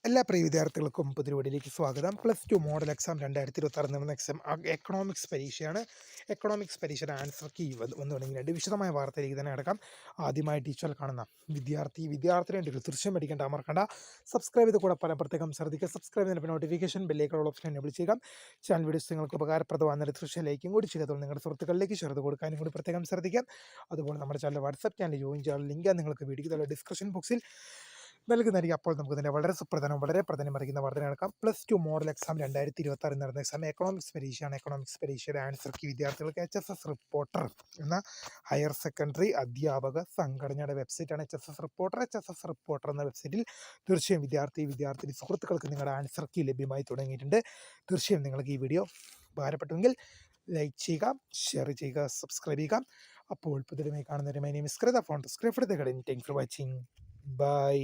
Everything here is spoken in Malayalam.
എല്ലാ പ്രിയ വിദ്യാർത്ഥികൾക്കും പുതിയ വീഡിയോയിലേക്ക് സ്വാഗതം. +2 മോഡൽ എക്സാം 2026 നടന്ന എക്സാം എക്കണോമിക്സ് പരീക്ഷയാണ്. എക്കണോമിക്സ് പരീക്ഷയുടെ ആൻസർ കീ വന്നു തുടങ്ങിയിട്ടുണ്ട്. വിശദമായ വാർത്തയിലേക്ക് തന്നെ കിടക്കാം. ആദ്യമായി ടീച്ചർ കാണുന്ന വിദ്യാർത്ഥിനി ഒരു ദൃശ്യം പഠിക്കേണ്ട മറക്കണ്ട. സബ്സ്ക്രൈബ് ചെയ്ത് കൂടെ പ്രത്യേകം ശ്രദ്ധിക്കുക. സബ്സ്ക്രൈബ് ചെയ്തപ്പോൾ നോട്ടിഫിക്കേഷൻ ബെല്ലേക്കുള്ള ഓപ്ഷൻ എനേബിൾ ചെയ്യുക. ചാനൽ വീഡിയോസ് നിങ്ങൾക്ക് ഉപകാരപ്രദമായ ദൃശ്യം ലൈക്കും കൂടി ചെയ്തപ്പോൾ നിങ്ങളുടെ സുഹൃത്തുക്കളിലേക്ക് ഷെയർ ചെയ്ത് കൊടുക്കാനും കൂടി പ്രത്യേകം ശ്രദ്ധിക്കാം. അതുപോലെ നമ്മുടെ ചാനൽ വാട്സ്ആപ്പ് ചാനൽ ജോയിൻ ചെയ്യാനുള്ള ലിങ്ക് നിങ്ങൾക്ക് വീഡിയോ ഡിസ്ക്രിപ്ഷൻ ബോക്സിൽ നൽകുന്നതായിരിക്കും. അപ്പോൾ നമുക്ക് തന്നെ വളരെ പ്രാധാന്യം അറിയിക്കുന്ന വാർത്ത നടക്കാം. +2 മോഡൽ എക്സാം 2026 നടന്ന എക്സാം എക്കണോമിക്സ് പരീക്ഷയാണ്. എക്കണോമിക്സ് പരീക്ഷയുടെ ആൻസർ കീ വിദ്യാർത്ഥികൾക്ക് HSS റിപ്പോർട്ടർ എന്ന ഹയർ സെക്കൻഡറി അധ്യാപക സംഘടനയുടെ വെബ്സൈറ്റാണ് HSS റിപ്പോർട്ടർ എന്ന വെബ്സൈറ്റിൽ തീർച്ചയായും വിദ്യാർത്ഥി സുഹൃത്തുക്കൾക്ക് നിങ്ങളുടെ ആൻസർ കീ ലഭ്യമായി തുടങ്ങിയിട്ടുണ്ട്. തീർച്ചയായും നിങ്ങൾക്ക് ഈ വീഡിയോ ഉപകാരപ്പെട്ടുവെങ്കിൽ ലൈക്ക് ചെയ്യുക, ഷെയർ ചെയ്യുക, സബ്സ്ക്രൈബ് ചെയ്യുക. അപ്പോൾ പുതിയതുമായി കാണുന്നവരെ my name is Kritha phone script thanks for watching. By.